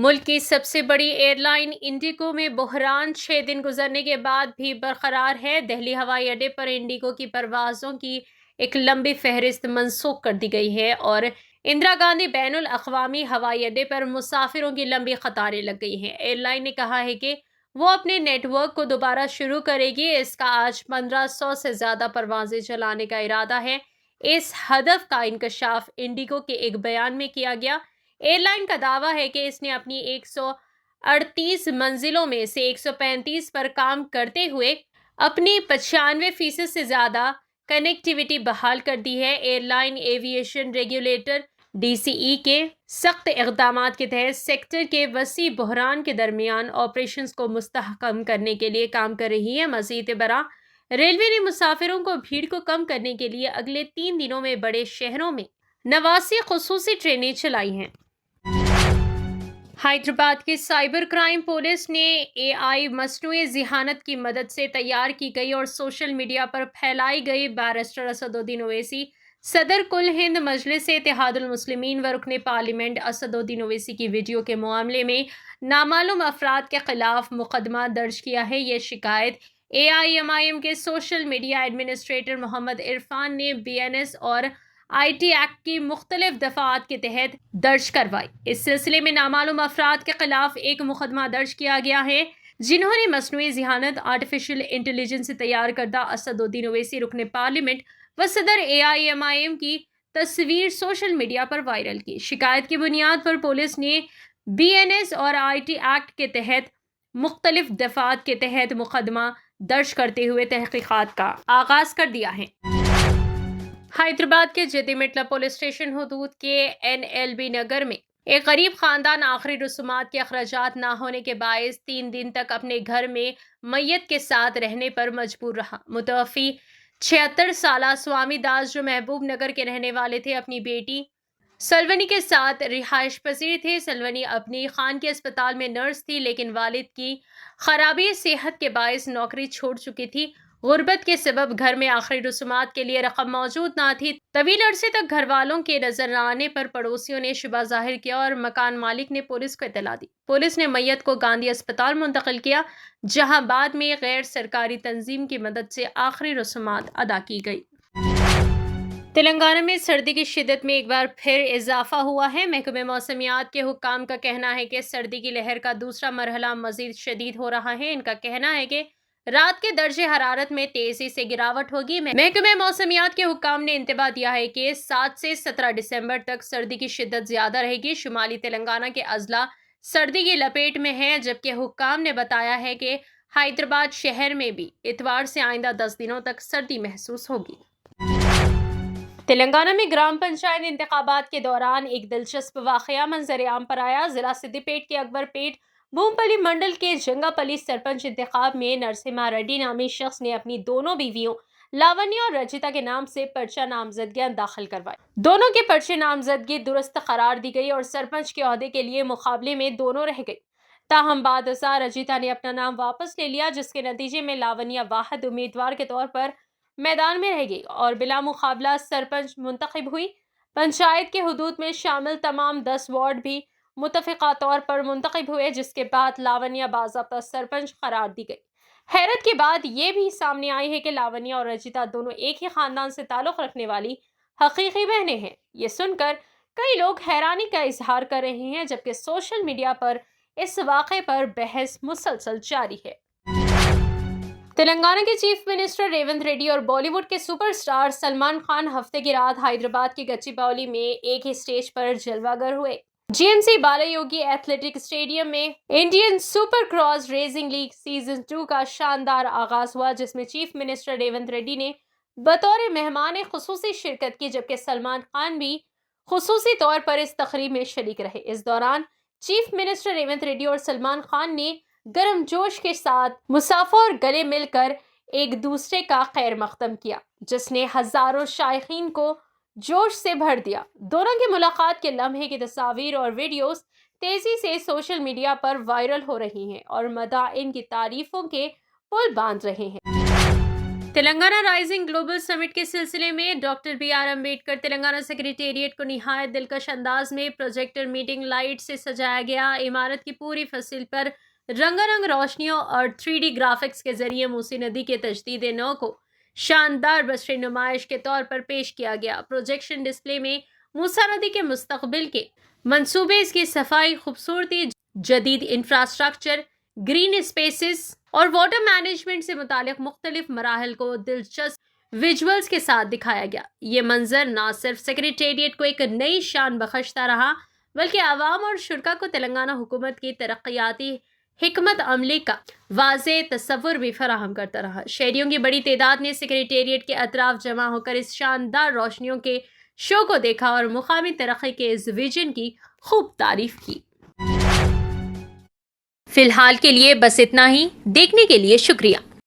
ملک کی سب سے بڑی ایئر لائن انڈیگو میں بحران 6 دن گزرنے کے بعد بھی برقرار ہے۔ دہلی ہوائی اڈے پر انڈیگو کی پروازوں کی ایک لمبی فہرست منسوخ کر دی گئی ہے اور اندرا گاندھی بین الاقوامی ہوائی اڈے پر مسافروں کی لمبی قطاریں لگ گئی ہیں۔ ایئر لائن نے کہا ہے کہ وہ اپنے نیٹ ورک کو دوبارہ شروع کرے گی۔ اس کا آج 1500 سے زیادہ پروازیں چلانے کا ارادہ ہے۔ اس ہدف کا انکشاف انڈیگو کے ایک بیان میں کیا گیا۔ ایئر لائن کا دعویٰ ہے کہ اس نے اپنی 138 منزلوں میں سے 135 پر کام کرتے ہوئے اپنی 95% سے زیادہ کنیکٹیویٹی بحال کر دی ہے۔ ایئر لائن ایوی ایشن ریگولیٹر DCE کے سخت اقدامات کے تحت سیکٹر کے وسیع بحران کے درمیان آپریشنز کو مستحکم کرنے کے لیے کام کر رہی ہے۔ مزید برآں، ریلوے نے مسافروں کو بھیڑ کو کم کرنے کے لیے اگلے 3 دنوں میں بڑے شہروں میں 89 خصوصی ٹرینیں چلائی ہیں۔ حیدرآباد کی سائبر کرائم پولیس نے AI مصنوعی ذہانت کی مدد سے تیار کی گئی اور سوشل میڈیا پر پھیلائی گئی بیرسٹر اسد الدین اویسی، صدر کل ہند مجلس اتحاد المسلمین و رکن پارلیمنٹ اسد الدین اویسی کی ویڈیو کے معاملے میں نامعلوم افراد کے خلاف مقدمہ درج کیا ہے۔ یہ شکایت AIMIM کے سوشل میڈیا ایڈمنسٹریٹر محمد عرفان نے BNS اور IT ایکٹ کی مختلف دفعات کے تحت درج کروائی۔ اس سلسلے میں نامعلوم افراد کے خلاف ایک مقدمہ درج کیا گیا ہے جنہوں نے مصنوعی ذہانت آرٹیفیشل انٹیلیجنس سے تیار کردہ اسد الدین اویسی رکن پارلیمنٹ و صدر AIMIM کی تصویر سوشل میڈیا پر وائرل کی۔ شکایت کی بنیاد پر پولیس نے BNS اور IT ایکٹ کے تحت مختلف دفعات کے تحت مقدمہ درج کرتے ہوئے تحقیقات کا آغاز کر دیا ہے۔ حیدرآباد کے جدی مٹلہ پولیس اسٹیشن حدود کے NLB نگر میں ایک غریب خاندان آخری رسومات کے اخراجات نہ ہونے کے باعث 3 دن تک اپنے گھر میں میت کے ساتھ رہنے پر مجبور رہا۔ متوفی 76 سالہ سوامی داس، جو محبوب نگر کے رہنے والے تھے، اپنی بیٹی سلونی کے ساتھ رہائش پذیر تھے۔ سلونی اپنی خانگی اسپتال میں نرس تھی، لیکن والد کی خرابی صحت کے باعث نوکری چھوڑ چکی تھی۔ غربت کے سبب گھر میں آخری رسومات کے لیے رقم موجود نہ تھی۔ طویل عرصے تک گھر والوں کے نظر نہ آنے پر پڑوسیوں نے شبہ ظاہر کیا اور مکان مالک نے پولیس کو اطلاع دی۔ پولیس نے میت کو گاندھی اسپتال منتقل کیا، جہاں بعد میں غیر سرکاری تنظیم کی مدد سے آخری رسومات ادا کی گئی۔ تلنگانہ میں سردی کی شدت میں ایک بار پھر اضافہ ہوا ہے۔ محکمہ موسمیات کے حکام کا کہنا ہے کہ سردی کی لہر کا دوسرا مرحلہ مزید شدید ہو رہا ہے۔ ان کا کہنا ہے کہ رات کے درجہ حرارت میں تیزی سے گراوٹ ہوگی۔ محکمہ موسمیات کے حکام نے انتباہ دیا ہے کہ 7 سے 17 دسمبر تک سردی کی شدت زیادہ رہے گی۔ شمالی تلنگانہ کے اضلاع سردی کی لپیٹ میں ہیں، جبکہ حکام نے بتایا ہے کہ حیدرآباد شہر میں بھی اتوار سے آئندہ 10 دنوں تک سردی محسوس ہوگی۔ تلنگانہ میں گرام پنچایت انتخابات کے دوران ایک دلچسپ واقعہ منظر عام پر آیا۔ ضلع سدی پیٹ کے اکبر پیٹ بھومپلی منڈل کے جنگا پلی سرپنچ انتخاب میں نرسمہا ریڈی نامی شخص نے اپنی دونوں بیویوں لاونیا اور رجیتا کے نام سے پرچہ نامزدگیاں داخل کروائی۔ دونوں کے پرچے نامزدگی درست قرار دی گئی اور سرپنچ کے عہدے کے لیے مقابلے میں دونوں رہ گئی۔ تاہم بعد ازاں رجیتا نے اپنا نام واپس لے لیا، جس کے نتیجے میں لاونیا واحد امیدوار کے طور پر میدان میں رہ گئی اور بلا مقابلہ سرپنچ منتخب ہوئی۔ پنچایت کے حدود میں شامل تمام 10 وارڈ بھی متفقہ طور پر منتخب ہوئے، جس کے بعد لاونیا باضابطہ سرپنچ قرار دی گئی۔ حیرت کی بات یہ بھی سامنے آئی ہے کہ لاونیا اور رجیتا دونوں ایک ہی خاندان سے تعلق رکھنے والی حقیقی بہنیں ہیں۔ یہ سن کر کئی لوگ حیرانی کا اظہار کر رہے ہیں، جبکہ سوشل میڈیا پر اس واقعے پر بحث مسلسل جاری ہے۔ تلنگانہ کے چیف منسٹر ریونت ریڈی اور بالی ووڈ کے سپر اسٹار سلمان خان ہفتے کی رات حیدرآباد کے گچی باؤلی میں ایک ہی اسٹیج پر جلوہ گر ہوئے۔ GNC بالایوگی ایتھلیٹک اسٹیڈیم میں Indian super cross racing league season 2 کا شاندار آغاز ہوا، جس میں چیف منسٹر ریونت ریڈی نے بطور مہمان خصوصی شرکت کی، جبکہ سلمان خان بھی خصوصی طور پر اس تقریب میں شریک رہے۔ اس دوران چیف منسٹر ریونت ریڈی اور سلمان خان نے گرم جوش کے ساتھ مصافحہ اور گلے مل کر ایک دوسرے کا خیر مقدم کیا، جس نے ہزاروں شائقین کو جوش سے بھر دیا۔ دونوں کی ملاقات کے لمحے کی تصاویر اور ویڈیوز تیزی سے سوشل میڈیا پر وائرل ہو رہی ہیں اور مداحین کی تعریفوں کے پل باندھ رہے ہیں۔ تلنگانہ رائزنگ گلوبل سمٹ کے سلسلے میں doctor B R Ambedkar Telangana secretariat کو نہایت دلکش انداز میں پروجیکٹر میٹنگ لائٹ سے سجایا گیا۔ عمارت کی پوری فصل پر رنگا رنگ روشنیوں اور 3D گرافکس کے ذریعے موسی ندی کے تجدید نو کو شاندار بصری نمائش کے طور پر پیش کیا گیا۔ پروجیکشن ڈسپلے میں موسی ندی کے مستقبل کے منصوبے، اس کی صفائی، خوبصورتی، جدید انفراسٹرکچر، گرین اسپیسز اور واٹر مینجمنٹ سے متعلق مختلف مراحل کو دلچسپ ویژولز کے ساتھ دکھایا گیا۔ یہ منظر نہ صرف سیکریٹریٹ کو ایک نئی شان بخشتا رہا بلکہ عوام اور شرکاء کو تلنگانہ حکومت کی ترقیاتی حکمت عملی کا واضح تصور بھی فراہم کرتا رہا۔ شہریوں کی بڑی تعداد نے سیکریٹریٹ کے اطراف جمع ہو کر اس شاندار روشنیوں کے شو کو دیکھا اور مقامی ترقی کے اس ویژن کی خوب تعریف کی۔ فی الحال کے لیے بس اتنا ہی۔ دیکھنے کے لیے شکریہ۔